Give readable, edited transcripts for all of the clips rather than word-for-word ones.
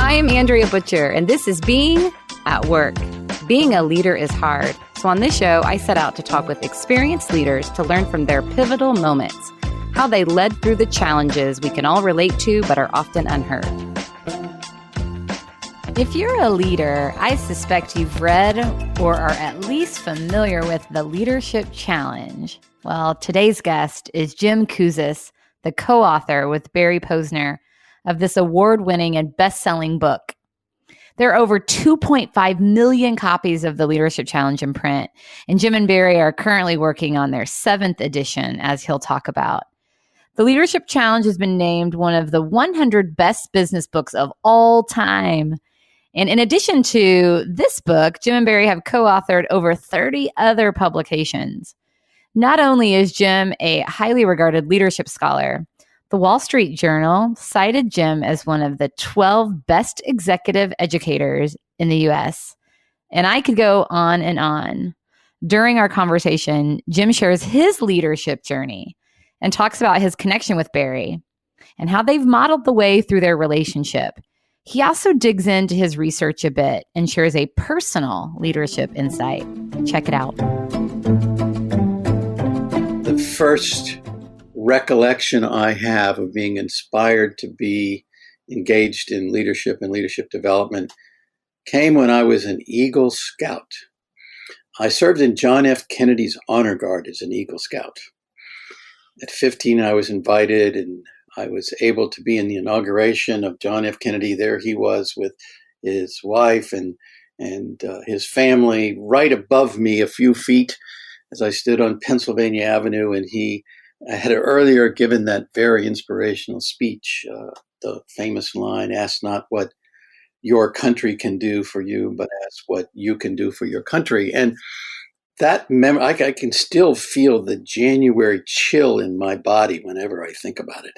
I'm Andrea Butcher, and this is Being at Work. Being a leader is hard. So on this show, I set out to talk with experienced leaders to learn from their pivotal moments, how they led through the challenges we can all relate to but are often unheard. If you're a leader, I suspect you've read or are at least familiar with the Leadership Challenge. Well, today's guest is Jim Kouzes, the co-author with Barry Posner of this award-winning and best-selling book. There are over 2.5 million copies of the Leadership Challenge in print, and Jim and Barry are currently working on their 7th edition, as he'll talk about. The Leadership Challenge has been named one of the 100 best business books of all time. And in addition to this book, Jim and Barry have co-authored over 30 other publications. Not only is Jim a highly regarded leadership scholar, the Wall Street Journal cited Jim as one of the 12 best executive educators in the U.S. And I could go on and on. During our conversation, Jim shares his leadership journey and talks about his connection with Barry and how they've modeled the way through their relationship. He also digs into his research a bit and shares a personal leadership insight. Check it out. The first recollection I have of being inspired to be engaged in leadership and leadership development came when I was an Eagle Scout. I served in John F. Kennedy's Honor Guard as an Eagle Scout. At 15, I was invited and I was able to be in the inauguration of John F. Kennedy. There he was with his wife and his family right above me a few feet as I stood on Pennsylvania Avenue, and I had earlier given that very inspirational speech, the famous line, "Ask not what your country can do for you, but ask what you can do for your country." And that I can still feel the January chill in my body whenever I think about it.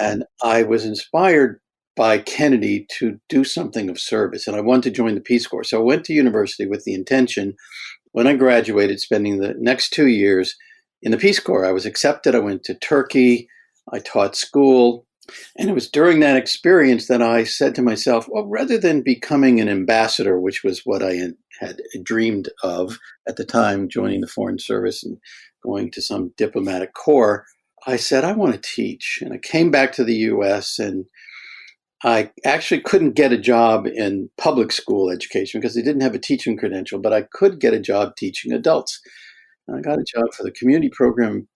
And I was inspired by Kennedy to do something of service, and I wanted to join the Peace Corps. So I went to university with the intention, when I graduated, spending the next 2 years in the Peace Corps. I was accepted. I went to Turkey. I taught school. And it was during that experience that I said to myself, well, rather than becoming an ambassador, which was what I had dreamed of at the time, joining the Foreign Service and going to some diplomatic corps, I said, I want to teach. And I came back to the U.S. and I actually couldn't get a job in public school education because they didn't have a teaching credential, but I could get a job teaching adults. And I got a job for the Community Program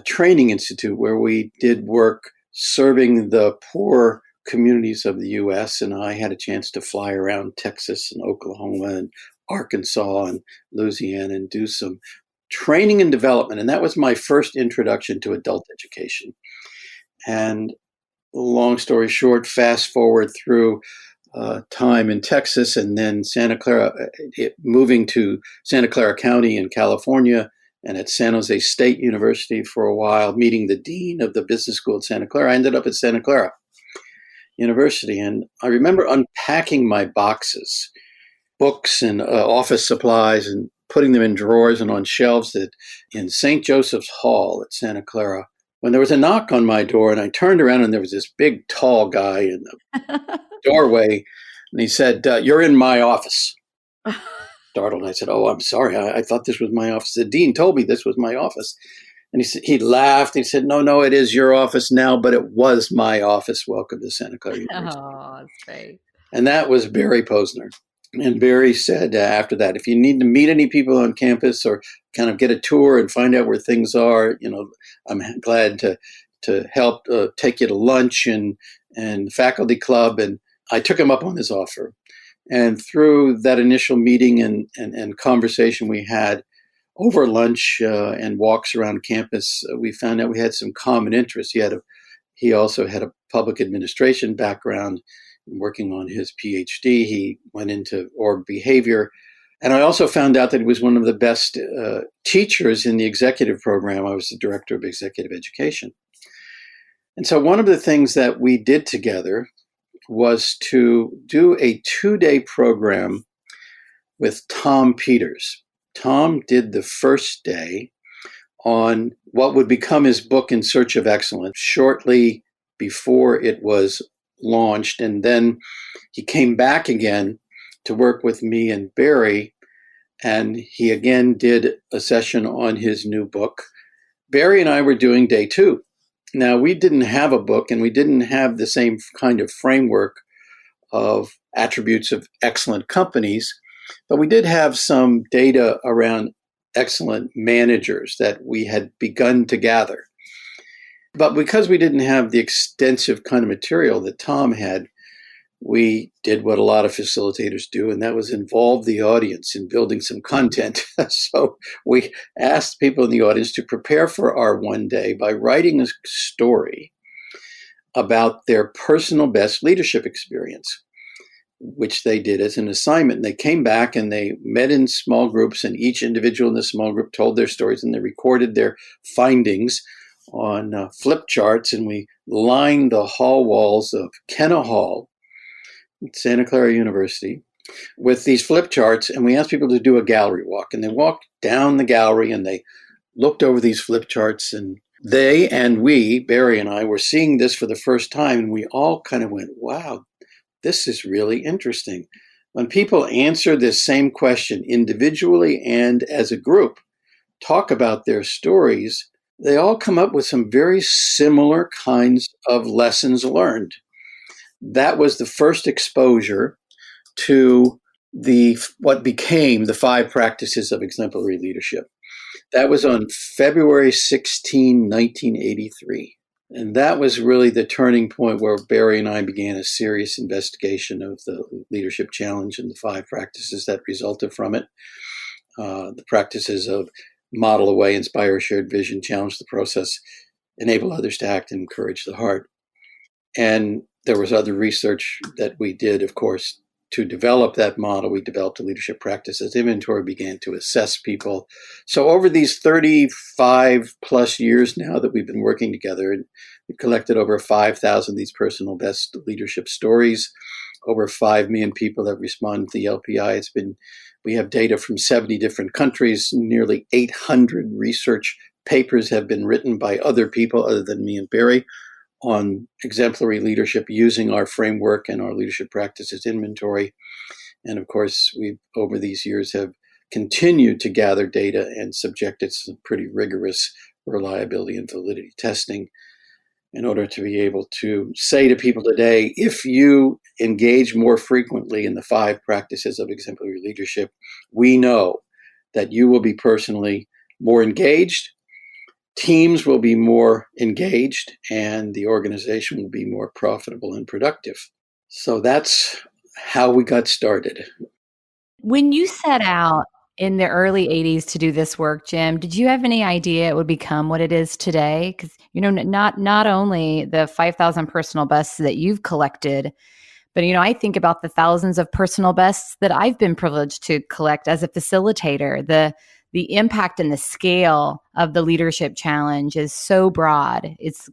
Training Institute, where we did work serving the poor communities of the U.S. And I had a chance to fly around Texas and Oklahoma and Arkansas and Louisiana and do some training and development. And that was my first introduction to adult education. And long story short, fast forward through time in Texas and then Santa Clara, moving to Santa Clara County in California and at San Jose State University for a while, meeting the dean of the business school at Santa Clara. I ended up at Santa Clara University. And I remember unpacking my boxes, books and office supplies, and putting them in drawers and on shelves in St. Joseph's Hall at Santa Clara, when there was a knock on my door, and I turned around and there was this big, tall guy in the doorway, and he said, "You're in my office." Startled, I said, "Oh, I'm sorry. I thought this was my office. The dean told me this was my office." And he laughed. He said, "No, it is your office now, but it was my office. Welcome to Santa Clara University." Oh, that's great. And that was Barry Posner. And Barry said after that, if you need to meet any people on campus or kind of get a tour and find out where things are, I'm glad to help take you to lunch and faculty club. And I took him up on his offer. And through that initial meeting and conversation we had over lunch and walks around campus, we found out we had some common interests. He also had a public administration background. Working on his PhD, he went into org behavior. And I also found out that he was one of the best teachers in the executive program. I was the director of executive education. And so one of the things that we did together was to do a 2-day program with Tom Peters. Tom did the first day on what would become his book, In Search of Excellence, shortly before it was launched. And then he came back again to work with me and Barry. And he again did a session on his new book. Barry and I were doing day two. Now, we didn't have a book and we didn't have the same kind of framework of attributes of excellent companies, but we did have some data around excellent managers that we had begun to gather. But because we didn't have the extensive kind of material that Tom had, we did what a lot of facilitators do, and that was involve the audience in building some content. So we asked people in the audience to prepare for our one day by writing a story about their personal best leadership experience, which they did as an assignment. And they came back and they met in small groups, and each individual in the small group told their stories, and they recorded their findings on flip charts. And we lined the hall walls of Kenna Hall, Santa Clara University, with these flip charts, and we asked people to do a gallery walk. And they walked down the gallery and they looked over these flip charts, and they and we, Barry and I, were seeing this for the first time, and we all kind of went, wow, this is really interesting. When people answer this same question individually and as a group, talk about their stories, they all come up with some very similar kinds of lessons learned. That was the first exposure to what became the 5 practices of exemplary leadership. That was on February 16, 1983. And that was really the turning point where Barry and I began a serious investigation of the leadership challenge and the 5 practices that resulted from it. The practices of model a way, inspire a shared vision, challenge the process, enable others to act, and encourage the heart. And there was other research that we did, of course, to develop that model. We developed a leadership practices inventory, began to assess people. So over these 35 plus years now that we've been working together, and we've collected over 5,000 of these personal best leadership stories. Over 5 million people have responded to the LPI. We have data from 70 different countries. Nearly 800 research papers have been written by other people other than me and Barry on exemplary leadership using our framework and our leadership practices inventory. And of course, we over these years have continued to gather data and subject it to some pretty rigorous reliability and validity testing in order to be able to say to people today, if you engage more frequently in the 5 practices of exemplary leadership, we know that you will be personally more engaged, teams will be more engaged, and the organization will be more profitable and productive. So that's how we got started. When you set out in the early 80s to do this work, Jim, did you have any idea it would become what it is today? Because, not only the 5,000 personal bests that you've collected, but, I think about the thousands of personal bests that I've been privileged to collect as a facilitator. The impact and the scale of the leadership challenge is so broad. It's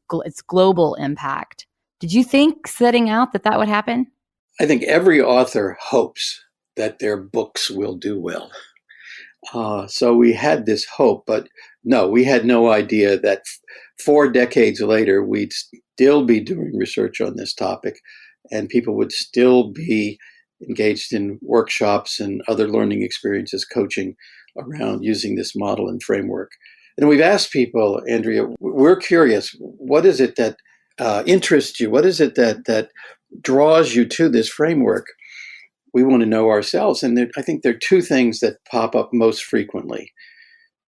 global impact. Did you think setting out that would happen? I think every author hopes that their books will do well. So we had this hope, but no, we had no idea that 4 decades later, we'd still be doing research on this topic and people would still be engaged in workshops and other learning experiences, coaching around using this model and framework. And we've asked people, Andrea, we're curious, what is it that interests you? What is it that draws you to this framework? We want to know ourselves. And I think there are 2 things that pop up most frequently,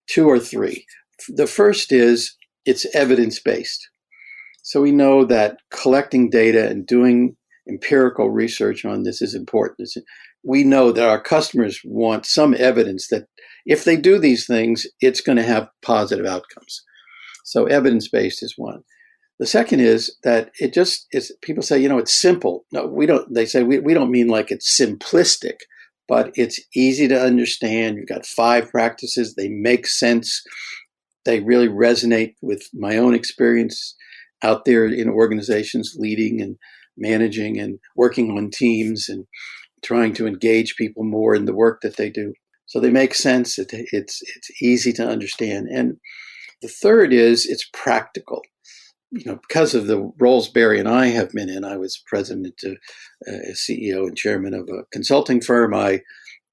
2 or 3. The first is it's evidence-based. So we know that collecting data and doing empirical research on this is important. We know that our customers want some evidence that if they do these things, it's going to have positive outcomes. So evidence-based is one. The second is that it just is, people say, it's simple. No, we don't, they say, we don't mean like it's simplistic, but it's easy to understand. You've got 5 practices. They make sense. They really resonate with my own experience out there in organizations, leading and managing and working on teams and trying to engage people more in the work that they do. So they make sense. It's easy to understand. And the third is it's practical. because of the roles Barry and I have been in, I was president, CEO, and chairman of a consulting firm. I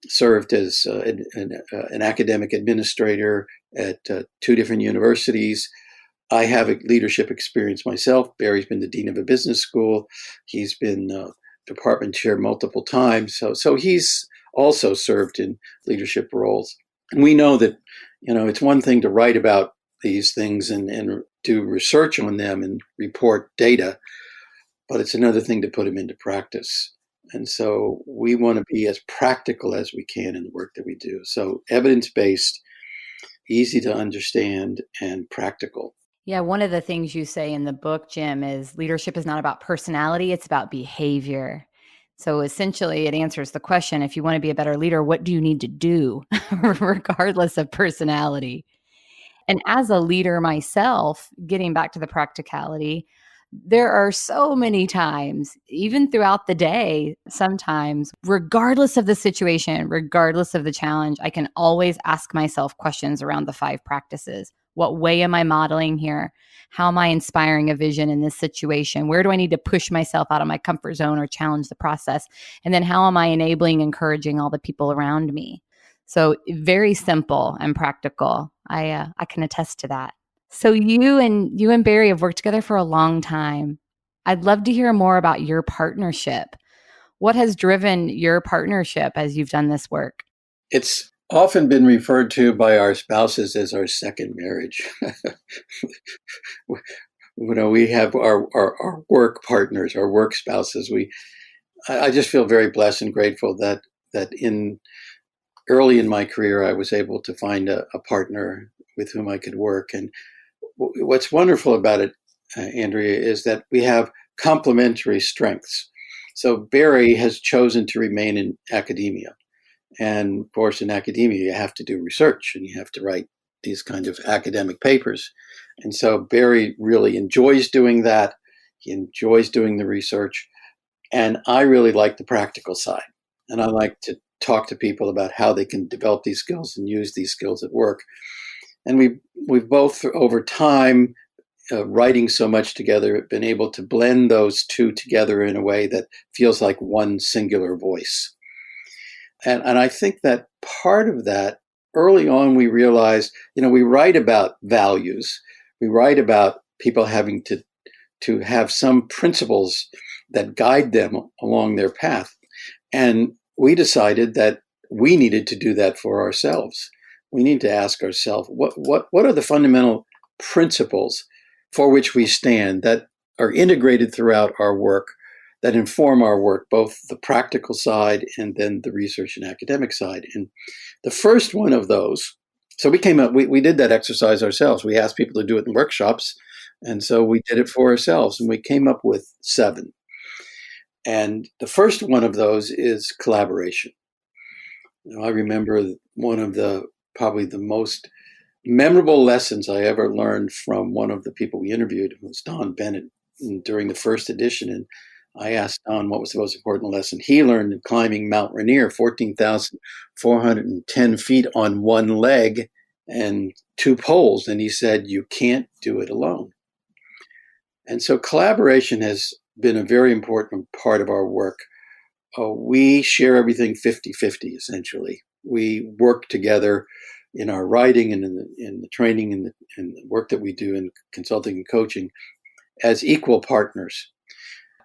served as an academic administrator at two different universities. I have a leadership experience myself. Barry's been the dean of a business school. He's been department chair multiple times. So he's also served in leadership roles. And we know that, it's one thing to write about these things and do research on them and report data, but it's another thing to put them into practice. And so we want to be as practical as we can in the work that we do. So evidence-based, easy to understand, and practical. Yeah, one of the things you say in the book, Jim, is leadership is not about personality, it's about behavior. So essentially, it answers the question, if you want to be a better leader, what do you need to do, regardless of personality? And as a leader myself, getting back to the practicality, there are so many times, even throughout the day, sometimes, regardless of the situation, regardless of the challenge, I can always ask myself questions around the 5 practices. What way am I modeling here? How am I inspiring a vision in this situation? Where do I need to push myself out of my comfort zone or challenge the process? And then how am I enabling, encouraging all the people around me? So very simple and practical. I can attest to that. So you and Barry have worked together for a long time. I'd love to hear more about your partnership. What has driven your partnership as you've done this work? It's often been referred to by our spouses as our second marriage. We have our work partners, our work spouses. I just feel very blessed and grateful that in early in my career, I was able to find a partner with whom I could work. And what's wonderful about it, Andrea, is that we have complementary strengths. So Barry has chosen to remain in academia. And of course, in academia, you have to do research and you have to write these kind of academic papers. And so Barry really enjoys doing that. He enjoys doing the research. And I really like the practical side. And I like to talk to people about how they can develop these skills and use these skills at work. And we've both, over time, writing so much together, been able to blend those two together in a way that feels like one singular voice. And I think that part of that, early on, we realized, we write about values. We write about people having to have some principles that guide them along their path. And we decided that we needed to do that for ourselves. We need to ask ourselves, what are the fundamental principles for which we stand that are integrated throughout our work, that inform our work, both the practical side and then the research and academic side. And the first one of those, so we did that exercise ourselves. We asked people to do it in workshops. And so we did it for ourselves, and we came up with 7. And the first one of those is collaboration. I remember one of probably the most memorable lessons I ever learned from one of the people we interviewed, who was Don Bennett, during the first edition. And I asked Don what was the most important lesson he learned in climbing Mount Rainier, 14,410 feet on one leg and 2 poles. And he said, you can't do it alone. And so collaboration has been a very important part of our work. We share everything 50-50, essentially. We work together in our writing and in the training and the work that we do in consulting and coaching as equal partners.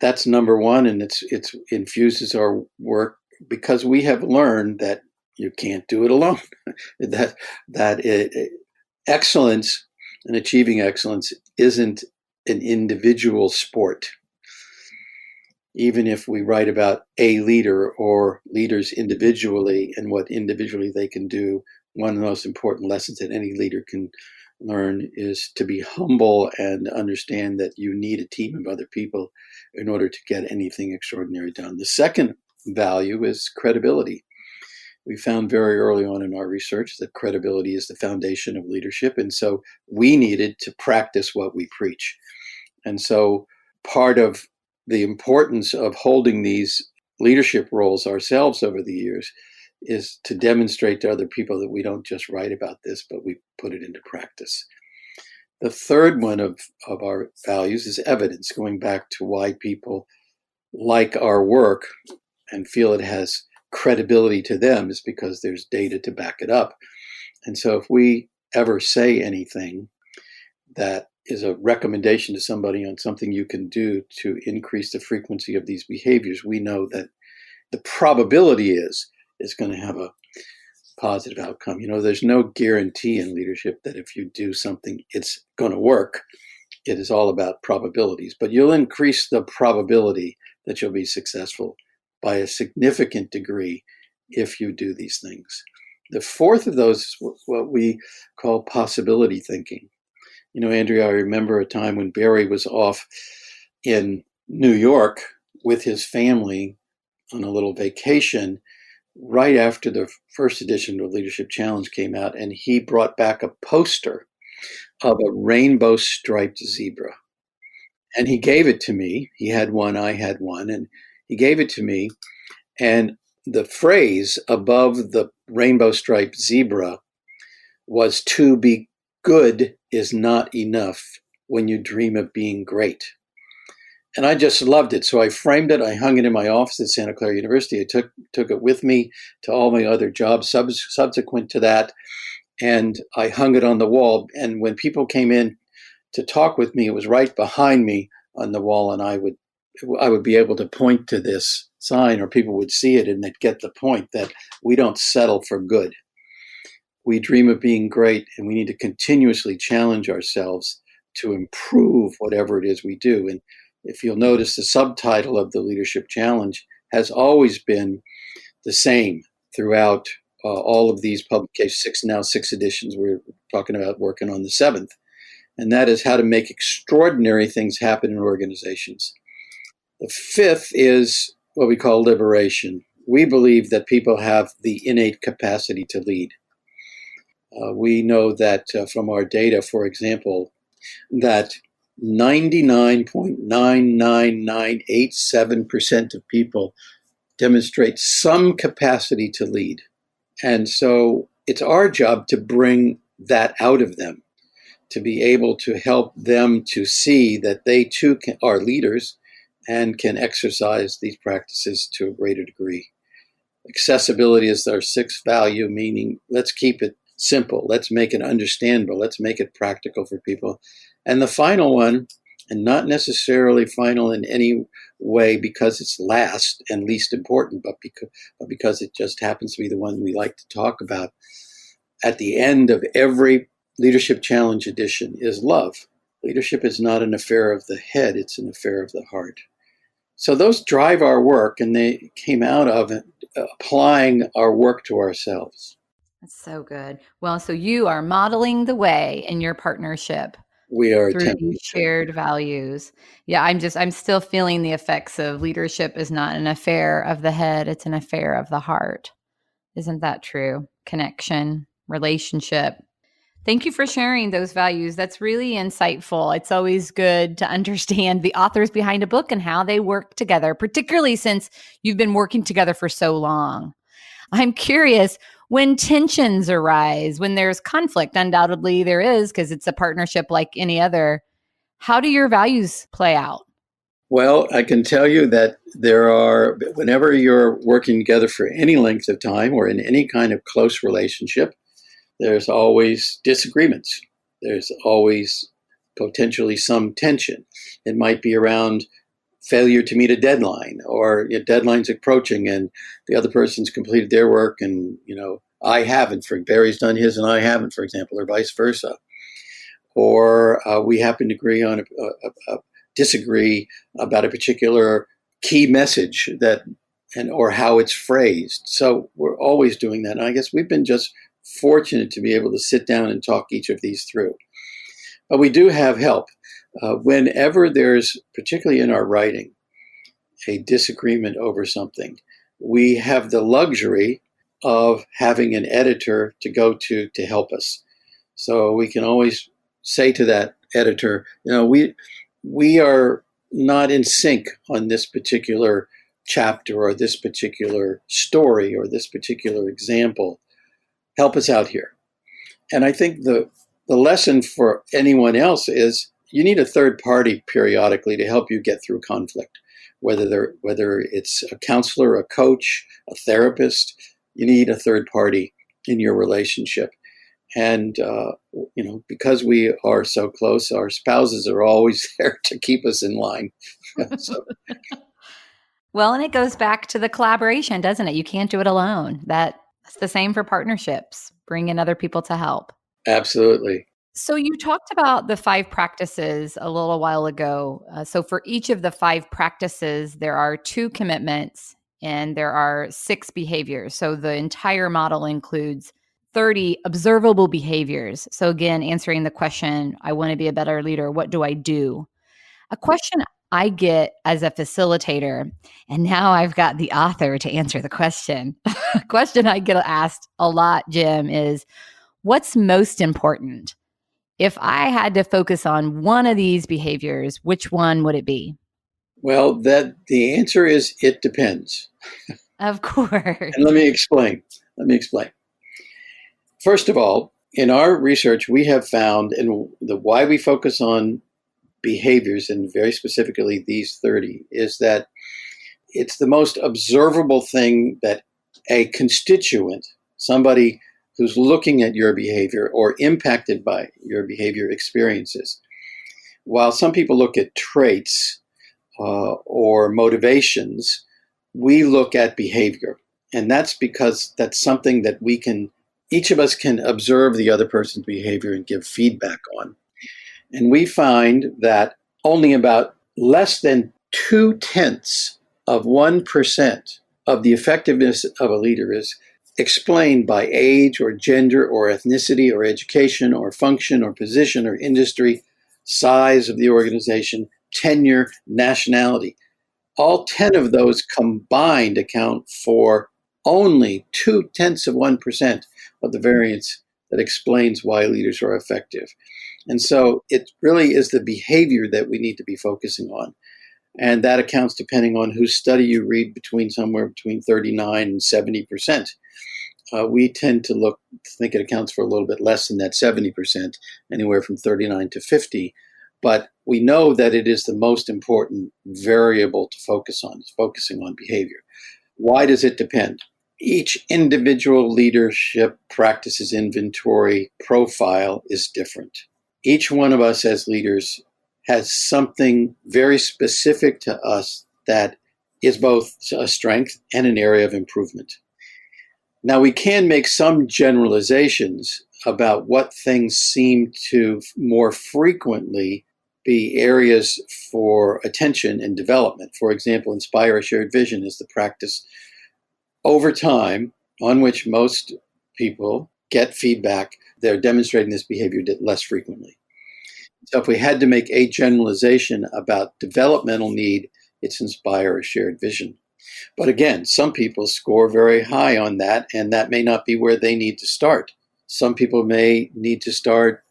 That's number one, and it infuses our work because we have learned that you can't do it alone. Excellence and achieving excellence isn't an individual sport. Even if we write about a leader or leaders individually and what individually they can do, one of the most important lessons that any leader can learn is to be humble and understand that you need a team of other people in order to get anything extraordinary done. The second value is credibility. We found very early on in our research that credibility is the foundation of leadership, and so we needed to practice what we preach. And so part of the importance of holding these leadership roles ourselves over the years is to demonstrate to other people that we don't just write about this, but we put it into practice. The third one of our values is evidence, going back to why people like our work and feel it has credibility to them is because there's data to back it up. And so if we ever say anything that is a recommendation to somebody on something you can do to increase the frequency of these behaviors, we know that the probability is it's going to have a positive outcome. There's no guarantee in leadership that if you do something, it's going to work. It is all about probabilities, but you'll increase the probability that you'll be successful by a significant degree if you do these things. The fourth of those is what we call possibility thinking. Andrea, I remember a time when Barry was off in New York with his family on a little vacation right after the first edition of Leadership Challenge came out, and he brought back a poster of a rainbow striped zebra. And he gave it to me. He had one, I had one, and he gave it to me. And the phrase above the rainbow striped zebra was, "To be good is not enough when you dream of being great." And I just loved it. So I framed it. I hung it in my office at Santa Clara University. I took it with me to all my other jobs subsequent to that. And I hung it on the wall. And when people came in to talk with me, it was right behind me on the wall. And I would be able to point to this sign, or people would see it and they'd get the point that we don't settle for good. We dream of being great, and we need to continuously challenge ourselves to improve whatever it is we do. And if you'll notice, the subtitle of the Leadership Challenge has always been the same throughout all of these publications, six editions. We're talking about working on the seventh. And that is how to make extraordinary things happen in organizations. The fifth is what we call liberation. We believe that people have the innate capacity to lead. We know that from our data, for example, that 99.99987% of people demonstrate some capacity to lead. And so it's our job to bring that out of them, to be able to help them to see that they too are leaders and can exercise these practices to a greater degree. Accessibility is our sixth value, meaning let's keep it simple. Let's make it understandable. Let's make it practical for people. And the final one, and not necessarily final in any way because it's last and least important, but because it just happens to be the one we like to talk about at the end of every Leadership Challenge edition, is love. Leadership is not an affair of the head, it's an affair of the heart. So those drive our work, and they came out of applying our work to ourselves. That's so good. Well, so you are modeling the way in your partnership. We are Through attempting these shared values. Yeah, I'm still feeling the effects of leadership is not an affair of the head, it's an affair of the heart. Isn't that true? Connection, relationship. Thank you for sharing those values. That's really insightful. It's always good to understand the authors behind a book and how they work together, particularly since you've been working together for so long. I'm curious, when tensions arise, when there's conflict, undoubtedly there is because it's a partnership like any other. How do your values play out? Well, I can tell you that whenever you're working together for any length of time or in any kind of close relationship, there's always disagreements. There's always potentially some tension. It might be around failure to meet a deadline, or deadline's approaching and the other person's completed their work and I haven't. Barry's done his and I haven't, for example, or vice versa. Or we happen to disagree about a particular key message or how it's phrased. So we're always doing that. And I guess we've been just fortunate to be able to sit down and talk each of these through. But we do have help. Whenever there's, particularly in our writing, a disagreement over something, we have the luxury of having an editor to go to help us. So we can always say to that editor, we are not in sync on this particular chapter or this particular story or this particular example. Help us out here. And I think the the lesson for anyone else is you need a third party periodically to help you get through conflict, whether it's a counselor, a coach, a therapist. You need a third party in your relationship. And, because we are so close, our spouses are always there to keep us in line. So, Well, and it goes back to the collaboration, doesn't it? You can't do it alone. That's the same for partnerships. Bring in other people to help. absolutely. So you talked about the 5 practices a little while ago. So for each of the 5 practices, there are 2 commitments and there are 6 behaviors. So the entire model includes 30 observable behaviors. So again, answering the question, I want to be a better leader. What do I do? A question I get as a facilitator, and now I've got the author to answer the question. A question I get asked a lot, Jim, is what's most important? If I had to focus on one of these behaviors, which one would it be? Well, that the answer is it depends. Of course. And let me explain. Let me explain. First of all, in our research, we have found, and the why we focus on behaviors, and very specifically these 30, is that it's the most observable thing that a constituent, somebody who's looking at your behavior or impacted by your behavior, experiences. While some people look at traits or motivations, we look at behavior. And that's because that's something that each of us can observe the other person's behavior and give feedback on. And we find that only about less than 0.2% of the effectiveness of a leader is explained by age or gender or ethnicity or education or function or position or industry, size of the organization, tenure, nationality. All 10 of those combined account for only 0.2% of the variance that explains why leaders are effective. And so it really is the behavior that we need to be focusing on. And that accounts, depending on whose study you read, somewhere between 39 and 70%. We tend to think it accounts for a little bit less than that 70%, anywhere from 39 to 50. But we know that it is the most important variable to focus on, is focusing on behavior. Why does it depend? Each individual leadership practices inventory profile is different. Each one of us as leaders has something very specific to us that is both a strength and an area of improvement. Now, we can make some generalizations about what things seem to more frequently be areas for attention and development. For example, inspire a shared vision is the practice over time on which most people get feedback. They're demonstrating this behavior less frequently. So if we had to make a generalization about developmental need, it's inspire a shared vision. But again, some people score very high on that, and that may not be where they need to start. Some people may need to start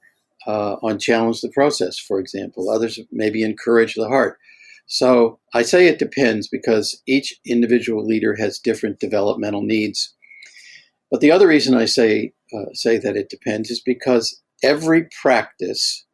on challenge the process, for example. Others maybe encourage the heart. So I say it depends because each individual leader has different developmental needs. But the other reason I say that it depends is because every practice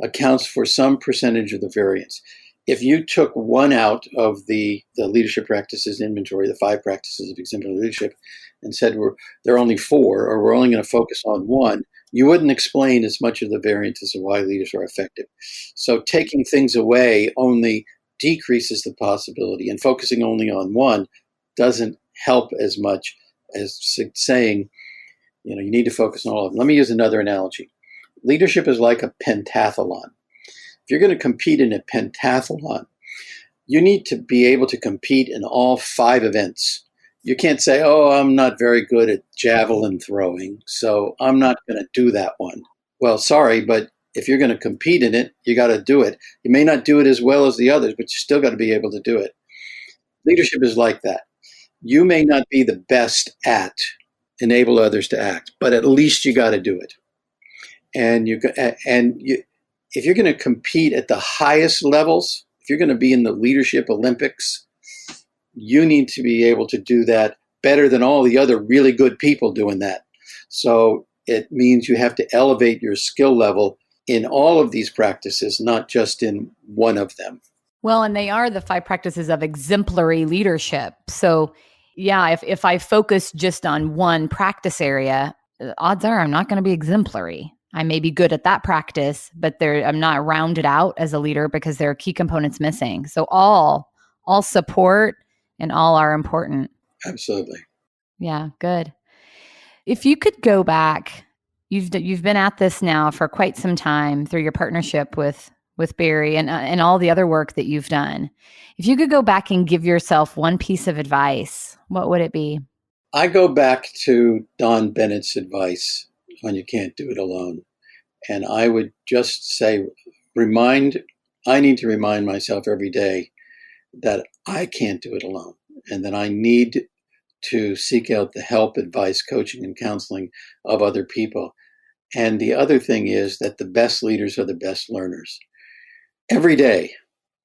accounts for some percentage of the variance. If you took one out of the leadership practices inventory, the 5 practices of exemplary leadership, and said there are only 4, or we're only going to focus on one, you wouldn't explain as much of the variances of why leaders are effective. So taking things away only decreases the possibility, and focusing only on one doesn't help as much as saying, you need to focus on all of them. Let me use another analogy. Leadership is like a pentathlon. If you're going to compete in a pentathlon, you need to be able to compete in all 5 events. You can't say, oh, I'm not very good at javelin throwing, so I'm not going to do that one. Well, sorry, but if you're going to compete in it, you got to do it. You may not do it as well as the others, but you still got to be able to do it. Leadership is like that. You may not be the best at enable others to act, but at least you got to do it. If you're going to compete at the highest levels, if you're going to be in the leadership Olympics, you need to be able to do that better than all the other really good people doing that. So it means you have to elevate your skill level in all of these practices, not just in one of them. Well, and they are the 5 practices of exemplary leadership. So, yeah, if I focus just on one practice area, odds are I'm not going to be exemplary. I may be good at that practice, but I'm not rounded out as a leader because there are key components missing. So all support and all are important. Absolutely. Yeah, good. If you could go back, you've been at this now for quite some time through your partnership with Barry and all the other work that you've done. If you could go back and give yourself one piece of advice, what would it be? I go back to Don Bennett's advice on you can't do it alone. And I would just say, I need to remind myself every day that I can't do it alone and that I need to seek out the help, advice, coaching, and counseling of other people. And the other thing is that the best leaders are the best learners. Every day,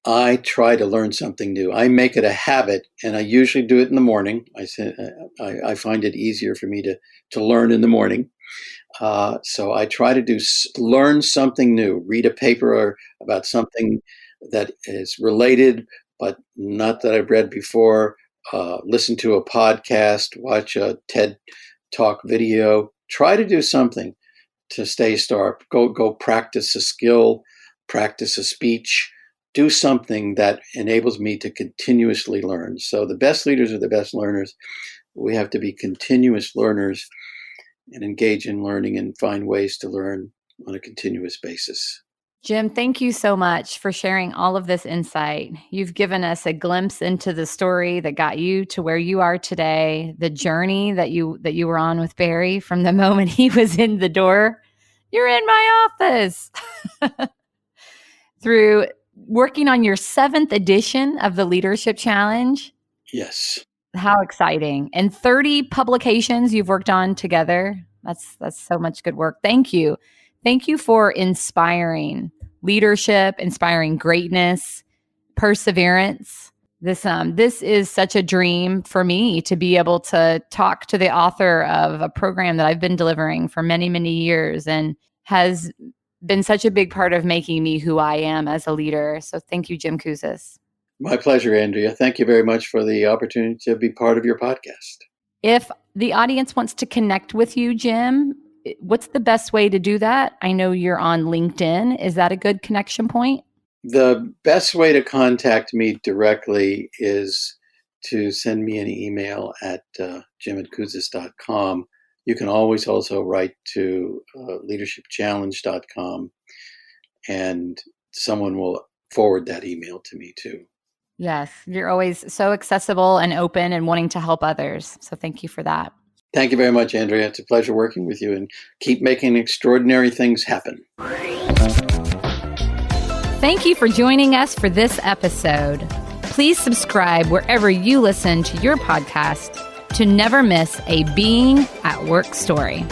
I try to learn something new. I make it a habit, and I usually do it in the morning. I find it easier for me to learn in the morning. So I try to learn something new, read a paper about something that is related, but not that I've read before, listen to a podcast, watch a TED Talk video, try to do something to stay sharp. Go practice a skill, practice a speech, do something that enables me to continuously learn. So the best leaders are the best learners. We have to be continuous learners and engage in learning and find ways to learn on a continuous basis. Jim, thank you so much for sharing all of this insight. You've given us a glimpse into the story that got you to where you are today, the journey that you were on with Barry from the moment he was in the door. You're in my office. Through working on your 7th edition of the Leadership Challenge. Yes. How exciting. And 30 publications you've worked on together. That's so much good work. Thank you. Thank you for inspiring leadership, inspiring greatness, perseverance. This is such a dream for me to be able to talk to the author of a program that I've been delivering for many, many years and has been such a big part of making me who I am as a leader. So thank you, Jim Kouzes. My pleasure, Andrea. Thank you very much for the opportunity to be part of your podcast. If the audience wants to connect with you, Jim, what's the best way to do that? I know you're on LinkedIn. Is that a good connection point? The best way to contact me directly is to send me an email at jim@kouzes.com. You can always also write to leadershipchallenge.com, and someone will forward that email to me too. Yes, you're always so accessible and open and wanting to help others. So thank you for that. Thank you very much, Andrea. It's a pleasure working with you, and keep making extraordinary things happen. Thank you for joining us for this episode. Please subscribe wherever you listen to your podcast to never miss a Being at Work story.